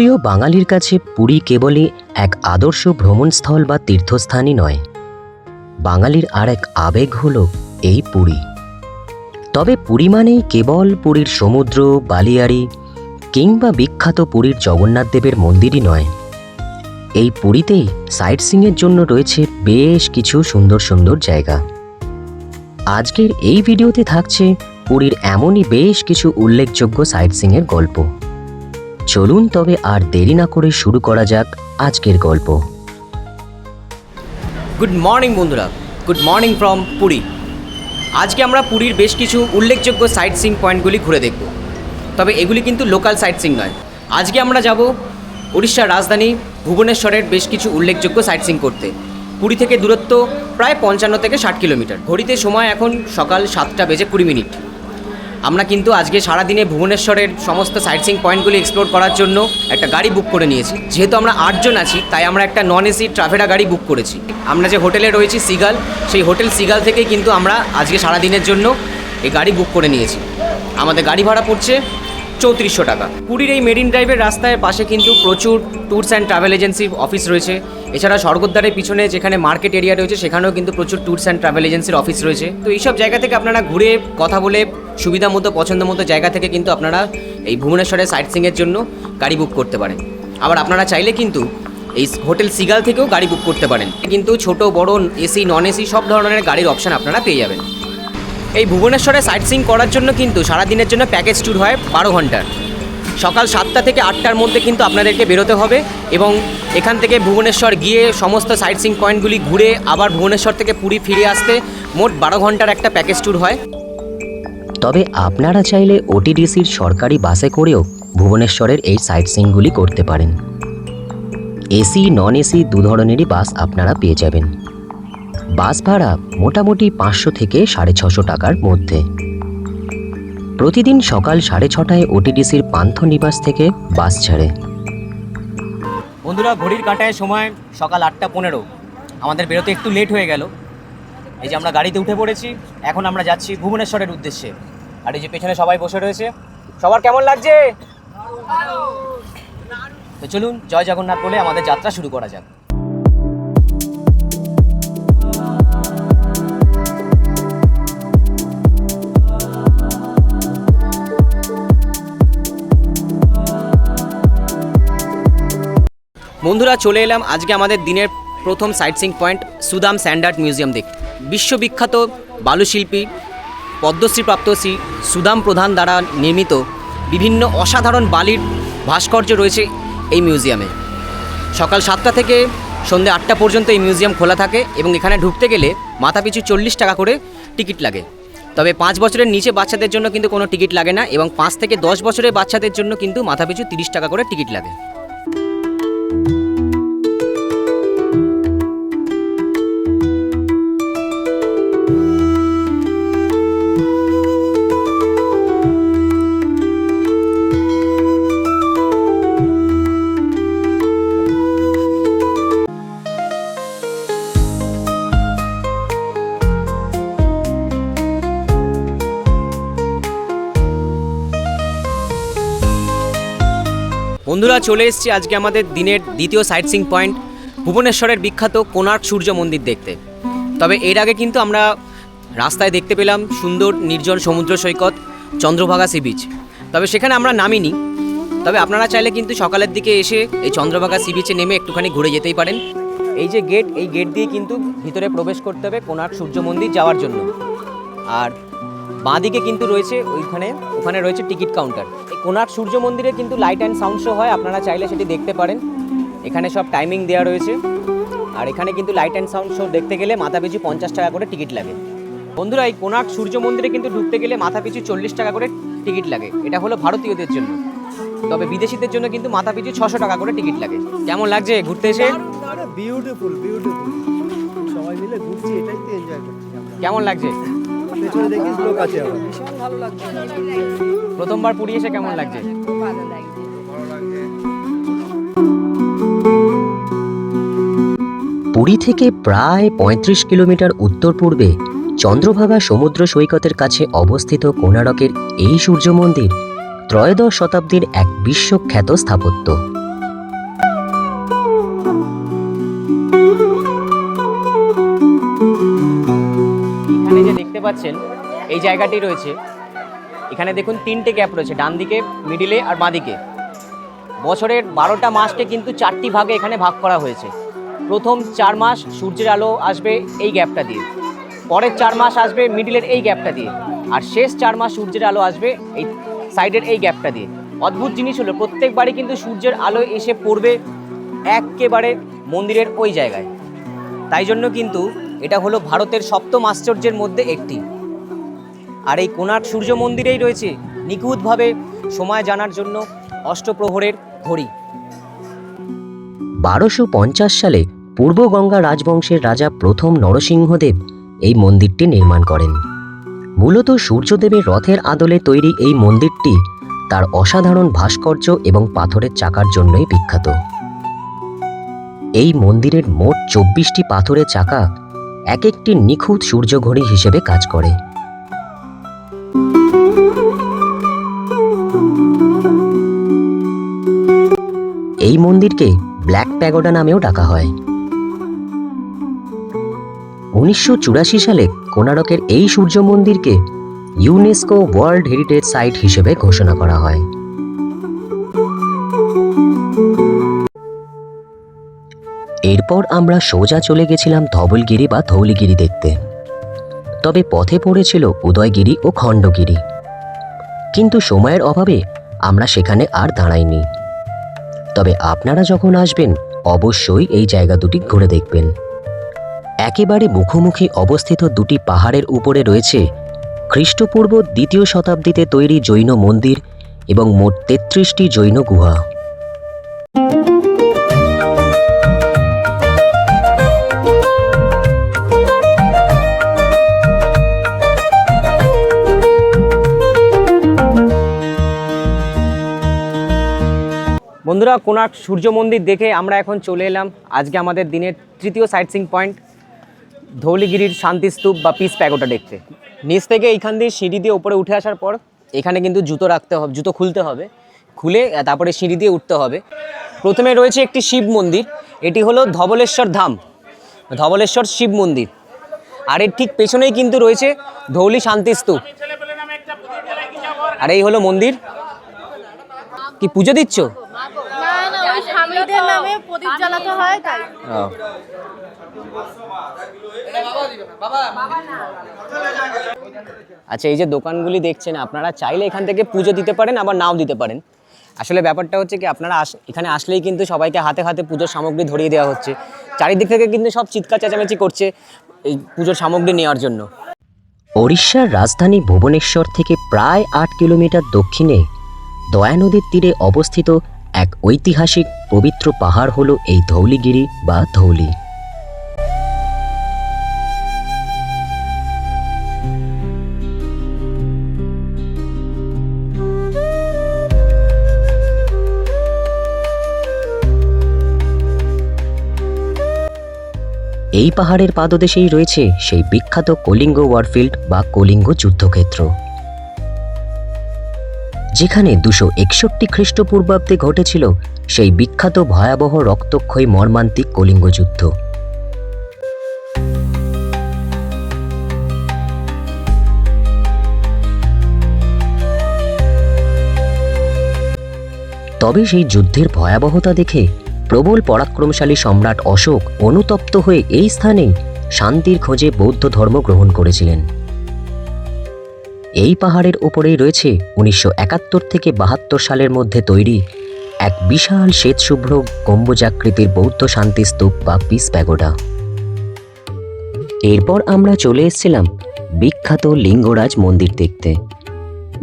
প্রাণপ্রিয় বাঙালির কাছে পুরী কেবলই এক আদর্শ ভ্রমণস্থল বা তীর্থস্থানই নয়, বাঙালির আর এক আবেগ হলো এই পুরী। তবে পুরী মানেই কেবল পুরীর সমুদ্র, বালিয়াড়ি কিংবা বিখ্যাত পুরীর জগন্নাথ দেবের মন্দিরই নয়। এই পুরীতেই সাইট সিইংয়ের জন্য রয়েছে বেশ কিছু সুন্দর সুন্দর জায়গা। আজকের এই ভিডিওতে থাকছে পুরীর এমনই বেশ কিছু উল্লেখযোগ্য সাইট সিইংয়ের গল্প। চলুন তবে আর দেরি না করে শুরু করা যাক আজকের গল্প। গুড মর্নিং বন্ধুরা, গুড মর্নিং ফ্রম পুরী। আজকে আমরা পুরীর বেশ কিছু উল্লেখযোগ্য সাইট সিইং পয়েন্টগুলি ঘুরে দেখব। তবে এগুলি কিন্তু লোকাল সাইট সিইং নয়। আজকে আমরা যাব উড়িষ্যার রাজধানী ভুবনেশ্বরের বেশ কিছু উল্লেখযোগ্য সাইট সিইং করতে। পুরী থেকে দূরত্ব প্রায় 55 থেকে 60 কিলোমিটার। ঘড়িতে সময় এখন সকাল 7:20 আমরা কিন্তু আজকে সারাদিনে ভুবনেশ্বরের সমস্ত সাইট সিইং পয়েন্টগুলি এক্সপ্লোর করার জন্য একটা গাড়ি বুক করে নিয়েছি। যেহেতু আমরা 8 জন আছি, তাই আমরা একটা নন এসি ট্রাভেরা গাড়ি বুক করেছি। আমরা যে হোটেলে রয়েছি সিগাল, সেই হোটেল সিগাল থেকেই কিন্তু আমরা আজকে সারাদিনের জন্য এই গাড়ি বুক করে নিয়েছি। আমাদের গাড়ি ভাড়া পড়ছে 3400 টাকা। পুরীর এই মেরিন ড্রাইভের রাস্তার পাশে কিন্তু প্রচুর tours and travel agency office রয়েছে। এছাড়া স্বর্গদ্বারের পিছনে যেখানে মার্কেট এরিয়া রয়েছে, সেখানেও কিন্তু প্রচুর ট্যুরস অ্যান্ড ট্রাভেল এজেন্সির অফিস রয়েছে। তো এইসব জায়গা থেকে আপনারা ঘুরে কথা বলে সুবিধা মতো পছন্দ মতো জায়গা থেকে কিন্তু আপনারা এই ভুবনেশ্বরের সাইট সিইংয়ের জন্য গাড়ি বুক করতে পারেন। আবার আপনারা চাইলে কিন্তু এই হোটেল সিগাল থেকেও গাড়ি বুক করতে পারেন। কিন্তু ছোট বড় এসি নন এসি সব ধরনের গাড়ির অপশান আপনারা পেয়ে যাবেন। এই ভুবনেশ্বরে সাইট সিইং করার জন্য কিন্তু সারাদিনের জন্য প্যাকেজ ট্যুর হয় 12 ঘন্টার। সকাল 7টা থেকে 8টার মধ্যে কিন্তু আপনাদেরকে বেরোতে হবে এবং এখান থেকে ভুবনেশ্বর গিয়ে সমস্ত সাইট সিইং পয়েন্টগুলি ঘুরে আবার ভুবনেশ্বর থেকে পুরী ফিরে আসতে মোট 12 ঘন্টার একটা প্যাকেজ ট্যুর হয়। তবে আপনারা চাইলে ওটিডিসির সরকারি বাসে করেও ভুবনেশ্বরের এই সাইট সিইংগুলি করতে পারেন। এসি নন এসি দু ধরনেরই বাস আপনারা পেয়ে যাবেন। বাস ভাড়া মোটামুটি 500 থেকে 650 টাকার মধ্যে। প্রতিদিন সকাল 6:30টায় ওটিডিসির পান্থনিবাস থেকে বাস ছাড়ে। বন্ধুরা, ঘড়ির কাঁটায় সময় সকাল 8:15। আমাদের বেরোতে একটু লেট হয়ে গেল। এই যে আমরা গাড়িতে উঠে পড়েছি, এখন আমরা যাচ্ছি ভুবনেশ্বরের উদ্দেশ্যে। আর এই যে পেছনে সবাই বসে রয়েছে। সবার কেমন লাগছে? তো চলুন জয় জগন্নাথ বলে আমাদের যাত্রা শুরু করা যাক। বন্ধুরা, চলে এলাম আজকে আমাদের দিনের প্রথম sightseeing point Sudam sand art museum দেখতে। বিশ্ববিখ্যাত বালুশিল্পী পদ্মশ্রীপ্রাপ্ত শ্রী সুদাম প্রধান দ্বারা নির্মিত বিভিন্ন অসাধারণ বালির ভাস্কর্য রয়েছে এই মিউজিয়ামে। সকাল 7টা থেকে সন্ধ্যে 8টা পর্যন্ত এই মিউজিয়াম খোলা থাকে এবং এখানে ঢুকতে গেলে মাথাপিছু 40 টাকা করে টিকিট লাগে। তবে 5 বছরের নিচে বাচ্চাদের জন্য কিন্তু কোনো টিকিট লাগে না এবং 5 থেকে 10 বছরের বাচ্চাদের জন্য কিন্তু মাথাপিছু 30 টাকা করে টিকিট লাগে। বন্ধুরা, চলে এসেছি আজকে আমাদের দিনের দ্বিতীয় সাইট সিইং পয়েন্ট ভুবনেশ্বরের বিখ্যাত কোণার্ক সূর্য মন্দির দেখতে। তবে এর আগে কিন্তু আমরা রাস্তায় দেখতে পেলাম সুন্দর নির্জন সমুদ্র সৈকত চন্দ্রভাগা সি বিচ। তবে সেখানে আমরা নামিনি। তবে আপনারা চাইলে কিন্তু সকালের দিকে এসে এই চন্দ্রভাগা সি বিচে নেমে একটুখানি ঘুরে যেতেই পারেন। এই যে গেট, এই গেট দিয়ে কিন্তু ভিতরে প্রবেশ করতে হবে কোণার্ক সূর্য মন্দির যাওয়ার জন্য। আর বাঁদিকে কিন্তু রয়েছে ওখানে রয়েছে টিকিট কাউন্টার। এই কোণার্ক সূর্য মন্দিরে কিন্তু লাইট অ্যান্ড সাউন্ড শো হয়, আপনারা চাইলে সেটি দেখতে পারেন। এখানে সব টাইমিং দেওয়া রয়েছে। আর এখানে কিন্তু লাইট অ্যান্ড সাউন্ড শো দেখতে গেলে মাথাপিছু 50 টাকা করে টিকিট লাগে। বন্ধুরা, এই কোণার্ক সূর্য মন্দিরে কিন্তু ঢুকতে গেলে মাথাপিছু 40 টাকা করে টিকিট লাগে। এটা হলো ভারতীয়দের জন্য। তবে বিদেশিদের জন্য কিন্তু মাথাপিছু 600 টাকা করে টিকিট লাগে। কেমন লাগছে ঘুরতে এসে? Beautiful beautiful. সবাই মিলে ঘুরছি, এটাই তো এনজয় করছি আমরা। কেমন লাগছে? পেছনে দেখিস লোক আছে আবার। ভীষণ ভালো লাগছে। প্রথমবার পুরী এসে কেমন লাগছে? ভালো লাগছে। পুরী থেকে প্রায় 35 কিলোমিটার উত্তর পূর্বে চন্দ্রভাগা সমুদ্র সৈকতের কাছে অবস্থিত কোণারকের এই সূর্য মন্দির ত্রয়োদশ শতাব্দীর এক বিশ্বখ্যাত স্থাপত্য। পাচ্ছেন এই জায়গাটি রয়েছে, এখানে দেখুন 3টে গ্যাপ রয়েছে, ডান দিকে, মিডিলে আর বাঁদিকে। বছরের 12টা মাসকে কিন্তু 4টি ভাগে এখানে ভাগ করা হয়েছে। প্রথম 4 মাস সূর্যের আলো আসবে এই গ্যাপটা দিয়ে, পরের 4 মাস আসবে মিডিলের এই গ্যাপটা দিয়ে, আর শেষ 4 মাস সূর্যের আলো আসবে এই সাইডের এই গ্যাপটা দিয়ে। অদ্ভুত জিনিস হলো প্রত্যেকবারই কিন্তু সূর্যের আলো এসে পড়বে একেবারে মন্দিরের ওই জায়গায়। তাই জন্য কিন্তু এটা হলো ভারতের 7ম আশ্চর্যের মধ্যে একটি। আর এই কোণার্ক সূর্য মন্দিরেই রয়েছে নিখুঁতভাবে সময় জানার জন্য অষ্টপ্রহরের ঘড়ি। 1250 সালে পূর্ব গঙ্গা রাজবংশের রাজা প্রথম নরসিংহদেব এই মন্দিরটি নির্মাণ করেন। মূলত সূর্যদেবের রথের আদলে তৈরি এই মন্দিরটি তার অসাধারণ ভাস্কর্য এবং পাথরের চাকার জন্যই বিখ্যাত। এই মন্দিরের মোট 24টি পাথরের চাকা এক একটি নিখুঁত সূর্যঘড়ি হিসেবে কাজ করে। এই মন্দিরকে ব্ল্যাক প্যাগোডা নামেও ডাকা হয়। 1984 সালে কোণারকের এই সূর্য মন্দিরকে ইউনেস্কো ওয়ার্ল্ড হেরিটেজ সাইট হিসেবে ঘোষণা করা হয়। এরপর আমরা সোজা চলে গেছিলাম ধবলগিরি বা ধৌলিগিরি দেখতে। তবে পথে পড়েছিল উদয়গিরি ও খণ্ডগিরি, কিন্তু সময়ের অভাবে আমরা সেখানে আর দাঁড়াইনি। তবে আপনারা যখন আসবেন অবশ্যই এই জায়গা দুটি ঘুরে দেখবেন। একেবারে মুখোমুখি অবস্থিত দুটি পাহাড়ের উপরে রয়েছে খ্রিস্টপূর্ব 2য় শতাব্দীতে তৈরি জৈন মন্দির এবং মোট 33টি জৈন গুহা। বন্ধুরা, কোণার্ক সূর্য মন্দির দেখে আমরা এখন চলে এলাম আজকে আমাদের দিনের 3য় সাইট সিইং পয়েন্ট ধৌলিগিরির শান্তিস্তূপ বা পিস প্যাগোডা দেখতে। নিচ থেকে এইখান দিয়ে সিঁড়ি দিয়ে উপরে উঠে আসার পর এখানে কিন্তু জুতো রাখতে হবে, জুতো খুলতে হবে, খুলে তারপরে সিঁড়ি দিয়ে উঠতে হবে। প্রথমে রয়েছে একটি শিব মন্দির, এটি হলো ধবলেশ্বর ধাম, ধবলেশ্বর শিব মন্দির। আর এর ঠিক পেছনেই কিন্তু রয়েছে ধৌলি শান্তিস্তূপ। আর এই হলো মন্দির। কি পুজো দিচ্ছ? না না, ওই স্বামীদের নামে প্রদীপ জ্বালাতে হয় তাই। আচ্ছা, এই যে দোকানগুলি দেখছেন, আপনারা চাইলে এখান থেকে পুজো দিতে পারেন, আবার নাও দিতে পারেন। আসলে ব্যাপারটা হচ্ছে কি, আপনারা এখানে আসলেই কিন্তু সবাইকে হাতে হাতে পুজোর সামগ্রী ধরিয়ে দেওয়া হচ্ছে। চারিদিক থেকে কিন্তু সব চিৎকার চেঁচামেচি করছে এই পুজোর সামগ্রী নেওয়ার জন্য। ওড়িশার রাজধানী ভুবনেশ্বর থেকে প্রায় 8 কিলোমিটার দক্ষিণে দয়া নদীর তীরে অবস্থিত এক ঐতিহাসিক পবিত্র পাহাড় হলো এই ধৌলিগিরি বা ধৌলি। এই পাহাড়ের পাদদেশেই রয়েছে সেই বিখ্যাত কলিঙ্গ ওয়ারফিল্ড বা কলিঙ্গ যুদ্ধক্ষেত্র, যেখানে 261 খ্রিস্টপূর্বাব্দে ঘটেছিল সেই বিখ্যাত ভয়াবহ রক্তক্ষয়ী মর্মান্তিক কলিঙ্গ যুদ্ধ। তবে সেই যুদ্ধের ভয়াবহতা দেখে প্রবল পরাক্রমশালী সম্রাট অশোক অনুতপ্ত হয়ে এই স্থানেই শান্তির খোঁজে বৌদ্ধ ধর্ম গ্রহণ করেছিলেন। এই পাহাড়ের ওপরেই রয়েছে 1971 থেকে 72 সালের মধ্যে তৈরি এক বিশাল শ্বেতশুভ্র গম্বুজাকৃতির বৌদ্ধ শান্তিস্তূপ বা পিস প্যাগোডা। এরপর আমরা চলে এসেছিলাম বিখ্যাত লিঙ্গরাজ মন্দির দেখতে।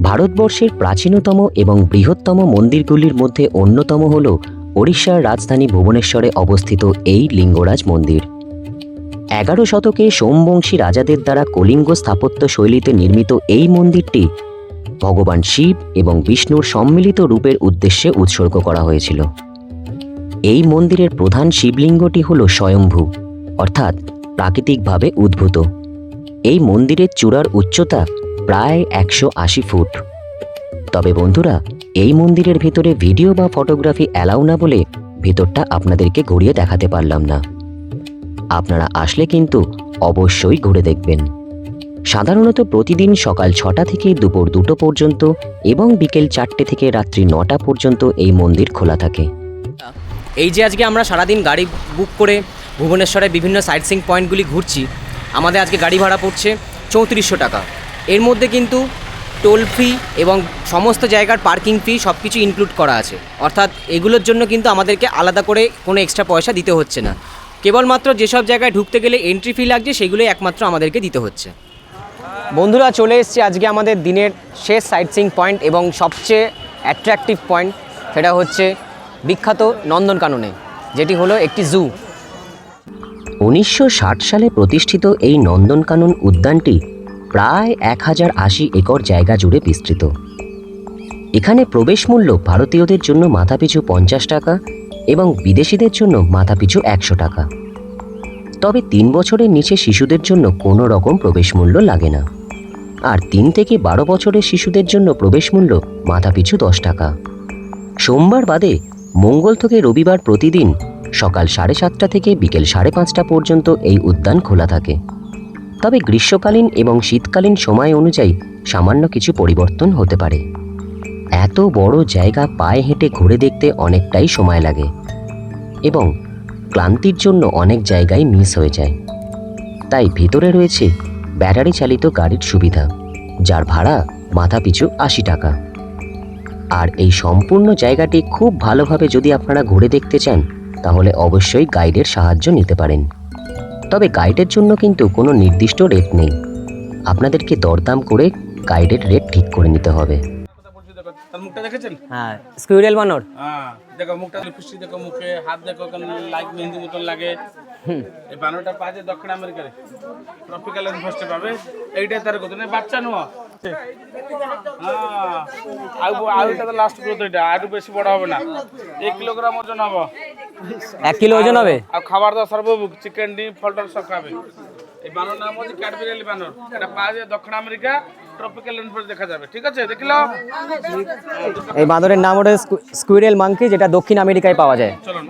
ভারতবর্ষের প্রাচীনতম এবং বৃহত্তম মন্দিরগুলির মধ্যে অন্যতম হল ওড়িশার রাজধানী ভুবনেশ্বরে অবস্থিত এই লিঙ্গরাজ মন্দির। 11 শতকে সোমবংশী রাজাদের দ্বারা কলিঙ্গ স্থাপত্য শৈলীতে নির্মিত এই মন্দিরটি ভগবান শিব এবং বিষ্ণুর সম্মিলিত রূপের উদ্দেশ্যে উৎসর্গ করা হয়েছিল। এই মন্দিরের প্রধান শিবলিঙ্গটি হল স্বয়ম্ভু, অর্থাৎ প্রাকৃতিকভাবে উদ্ভূত। এই মন্দিরের চূড়ার উচ্চতা প্রায় 180 ফুট। তবে বন্ধুরা, এই মন্দিরের ভেতরে ভিডিও বা ফটোগ্রাফি অ্যালাউ না বলে ভেতরটা আপনাদেরকে ঘুরিয়ে দেখাতে পারলাম না। আপনারা আসলে কিন্তু অবশ্যই ঘুরে দেখবেন। সাধারণত প্রতিদিন সকাল 6টা থেকে দুপুর 2টো পর্যন্ত এবং বিকেল 4টে থেকে রাত্রি 9টা পর্যন্ত এই মন্দির খোলা থাকে। এই যে আজকে আমরা সারাদিন গাড়ি বুক করে ভুবনেশ্বরের বিভিন্ন সাইট সিইং পয়েন্টগুলি ঘুরছি, আমাদের আজকে গাড়ি ভাড়া পড়ছে 3400 টাকা। এর মধ্যে কিন্তু টোল ফি এবং সমস্ত জায়গার পার্কিং ফি সব কিছু ইনক্লুড করা আছে, অর্থাৎ এগুলোর জন্য কিন্তু আমাদেরকে আলাদা করে কোনো এক্সট্রা পয়সা দিতে হচ্ছে না। কেবলমাত্র যেসব জায়গায় ঢুকতে গেলে এন্ট্রি ফি লাগছে সেগুলোই একমাত্র আমাদেরকে দিতে হচ্ছে। বন্ধুরা, চলে এসছে আজকে আমাদের দিনের শেষ সাইট সিইং পয়েন্ট এবং সবচেয়ে অ্যাট্রাকটিভ পয়েন্ট, সেটা হচ্ছে বিখ্যাত নন্দনকাননে, যেটি হলো একটি জু। 1960 সালে প্রতিষ্ঠিত এই নন্দনকানন উদ্যানটি প্রায় 1080 একর জায়গা জুড়ে বিস্তৃত। এখানে প্রবেশ মূল্য ভারতীয়দের জন্য মাথাপিছু 50 টাকা এবং বিদেশিদের জন্য মাথাপিছু 100 টাকা। তবে 3 বছরের নিচে শিশুদের জন্য কোনো রকম প্রবেশ মূল্য লাগে না, আর 3 থেকে 12 বছরের শিশুদের জন্য প্রবেশ মূল্য মাথাপিছু 10 টাকা। সোমবার বাদে মঙ্গল থেকে রবিবার প্রতিদিন সকাল 7:30 থেকে বিকেল 5:30 পর্যন্ত এই উদ্যান খোলা থাকে। তবে গ্রীষ্মকালীন এবং শীতকালীন সময় অনুযায়ী সামান্য কিছু পরিবর্তন হতে পারে। এত বড় জায়গা পায়ে হেঁটে ঘুরে দেখতে অনেকটাই সময় লাগে এবং ক্লান্তির জন্য অনেক জায়গায় মিস হয়ে যায়। তাই ভিতরে রয়েছে ব্যাটারি চালিত গাড়ির সুবিধা, যার ভাড়া মাথাপিছু 80 টাকা। আর এই সম্পূর্ণ জায়গাটি খুব ভালোভাবে যদি আপনারা ঘুরে দেখতে চান তাহলে অবশ্যই গাইডের সাহায্য নিতে পারেন। তবে গাইডের জন্য কিন্তু কোনো নির্দিষ্ট রেট নেই, আপনাদেরকে দরদাম করে গাইডের রেট ঠিক করে নিতে হবে। তার মুখটা দেখেছেন? হ্যাঁ, স্কুইরেল বানর। হ্যাঁ, দেখো মুখটা, লিপস্টিক দেখো মুখে, হাত দেখো কেন লাইক মেহেন্দি মতন লাগে। এই বানরটা পাচ্ছে দক্ষিণ আমেরিকারে, ট্রপিক্যাল রেনফরেস্টে পাবে। এইটাই তার কথা নেই, বাচ্চা নয়। হ্যাঁ, আর এটা তো লাস্ট গ্রোথ, এটা আর বেশি বড় হবে না। 1 কিলোগ্রাম ওজন হবে। 1 কিলো ওজন হবে। আর খাবার দাবার সর্বভুক, চিকেন, ডিম, ফল টল সব খাবে। এই বানর নাম হচ্ছে ক্যাডবেরি বানর। এটা পাওয়া যায় দক্ষিণ আমেরিকা, ট্রপিক্যাল রেনফরেস্ট দেখা যাবে। ঠিক আছে, দেখলো? এই বাঁদরের নাম ওটা স্কুইরেল মাঙ্কি, যেটা দক্ষিণ আমেরিকায় পাওয়া যায়। চলুন।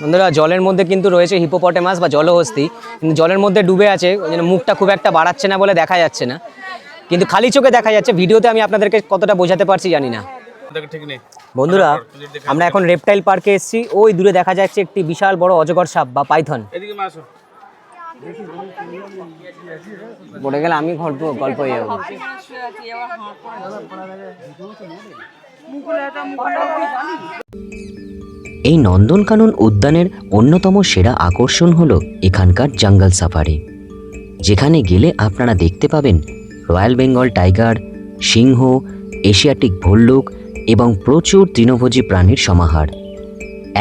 বন্ধুরা, জলের মধ্যে কিন্তু রয়েছে হিপোপটেমাস বা জলহস্তী, কিন্তু জলের মধ্যে ডুবে আছে, ওই জন্য মুখটা খুব একটা বাড়াচ্ছে না বলে দেখা যাচ্ছে না, কিন্তু খালি চোখে দেখা যাচ্ছে। ভিডিওতে আমি আপনাদেরকে কতটা বোঝাতে পারছি জানি না। ঠিক নেই বন্ধুরা, আমরা এখন রেপটাইল পার্কে এসেছি। ওই দূরে দেখা যাচ্ছে একটি বিশাল বড় অজগর সাপ বা পাইথন। এদিকে মাসো। পড়ে গেলে আমি গল্প হয়ে যাবো। এই নন্দনকানন উদ্যানের অন্যতম সেরা আকর্ষণ হলো এখানকার জঙ্গল সাফারি, যেখানে গেলে আপনারা দেখতে পাবেন রয়্যাল বেঙ্গল টাইগার, সিংহ, এশিয়াটিক ভল্লুক এবং প্রচুর তৃণভোজী প্রাণীর সমাহার।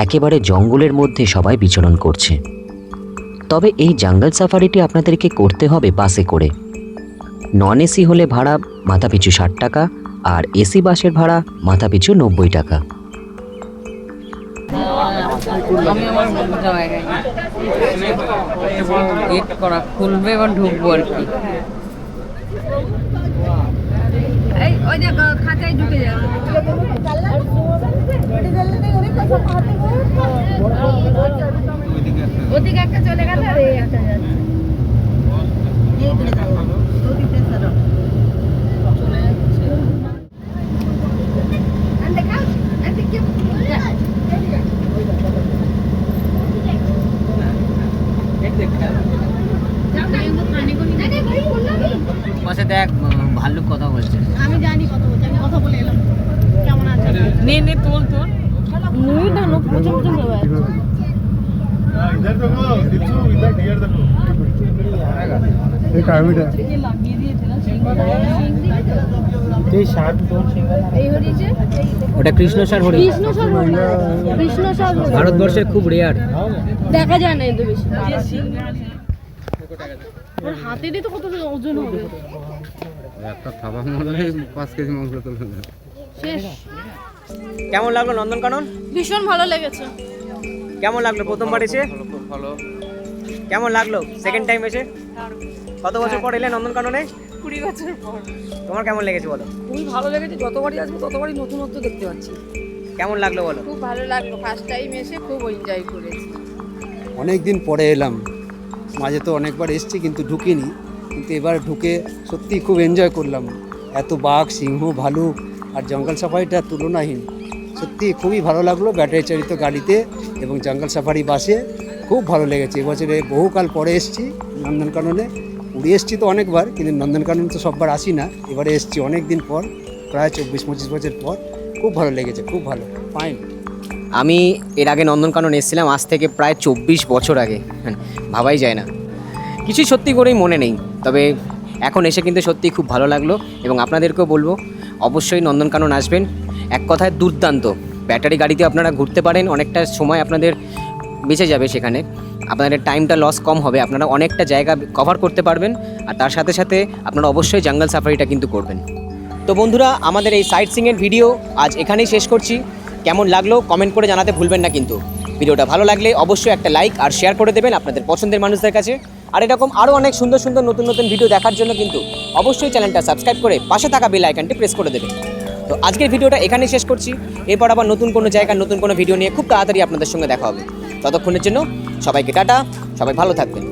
একেবারে জঙ্গলের মধ্যে সবাই বিচরণ করছে। তবে এই জঙ্গল সাফারিটি আপনাদেরকে করতে হবে বাসে করে। নন এসি হলে ভাড়া মাথাপিছু 60 টাকা, আর এসি বাসের ভাড়া মাথাপিছু 90 টাকা। আমি আমার বন্ধু জায়গায় গেট করা খুলবে এবার ঢুকবো আর কি। ওই যে খাঁচায় ঢুকে যাবে। ওদিকে একটা চলে গেছে আর এই একটা যাচ্ছে। পাশে দেখ ভাল্লুক কথা বলছে। আমি জানি কথা বলতে, আমি কথা বলে এলাম। কেমন আছে? নে নে তোল তোল। নুই না নো প্রচুর প্রচুর ব্যাপার। इधर देखो दिच्छू, इधर डियर देखो। एक हाइब्रिड है। লাগিয়ে দিয়েছে না সেই এই শার্ট কোন সিঙ্গেল? এই হরিছে ওটা কৃষ্ণসার হরিণ, কৃষ্ণসার হরিণ। কৃষ্ণসার হরিণ ভারতবর্ষের খুব রেয়ার। দেখা যায় না এত বেশি। ওর হাতেরই তো কত ওজন হবে। একটা থাবার মধ্যে 5 কেজি মাংস তুলে দেয়। শেষ। কেমন লাগলো নন্দনকানন? ভীষণ ভালো লেগেছে। কেমন লাগলো প্রথমবার এসে? ভালো। কেমন লাগলো সেকেন্ড টাইম এসে? কত বছর পর এলে নন্দনকাননে? 20 বছর পর। তোমার কেমন লেগেছে বলো? খুবই ভালো লেগেছে, যতবারই আসবো ততবারই নতুনত্ব দেখতে পাচ্ছি। কেমন লাগলো বলো? খুব ভালো লাগলো, ফার্স্ট টাইম এসে খুব এনজয় করেছি। অনেক দিন পরে এলাম, মাঝে তো অনেকবার এসেছি কিন্তু ঢুকিনি, কিন্তু এবার ঢুকে সত্যি খুব এনজয় করলাম। এত বাঘ, সিংহ, ভালুক আর জঙ্গল সাফারিটা তুলনাহীন। সত্যি খুবই ভালো লাগলো ব্যাটারি চালিত গাড়িতে এবং জঙ্গল সাফারি বাসে। খুব ভালো লেগেছে। এবছরে বহুকাল পরে এসেছি নন্দনকাননে। পুরী এসেছি তো অনেকবার, কিন্তু নন্দনকানন তো সববার আসি না। এবারে এসেছি অনেক দিন পর, প্রায় 24-25 বছর পর। খুব ভালো লেগেছে, খুব ভালো, ফাইন। আমি এর আগে নন্দনকানন এসেছিলাম আজ থেকে প্রায় 24 বছর আগে। ভাবাই যায় না, কিছুই সত্যি করেই মনে নেই। তবে এখন এসে কিন্তু সত্যি খুব ভালো লাগলো এবং আপনাদেরকেও বলবো অবশ্যই নন্দনকানন আসবেন। এক কথায় দুর্দান্ত। ব্যাটারি গাড়িতে আপনারা ঘুরতে পারেন, অনেকটা সময় আপনাদের বেঁচে যাবে, সেখানে আপনাদের টাইমটা লস কম হবে, আপনারা অনেকটা জায়গা কভার করতে পারবেন। আর তার সাথে সাথে আপনারা অবশ্যই জঙ্গল সাফারিটা কিন্তু করবেন। তো বন্ধুরা, আমাদের এই সাইট সিংয়ের ভিডিও আজ এখানেই শেষ করছি। কেমন লাগলো কমেন্ট করে জানাতে ভুলবেন না কিন্তু। ভিডিওটা ভালো লাগলে অবশ্যই একটা লাইক আর শেয়ার করে দেবেন আপনাদের পছন্দের মানুষদের কাছে। আর এরকম আরও অনেক সুন্দর সুন্দর নতুন নতুন ভিডিও দেখার জন্য কিন্তু অবশ্যই চ্যানেলটা সাবস্ক্রাইব করে পাশে থাকা বেল আইকনটি প্রেস করে দেবেন। তো আজকের ভিডিওটা এখানেই শেষ করছি। এরপর আবার নতুন কোনো জায়গার নতুন কোনো ভিডিও নিয়ে খুব তাড়াতাড়ি আপনাদের সঙ্গে দেখা হবে। ততক্ষণের জন্য সবাইকে টাটা, সবাই ভালো থাকবেন।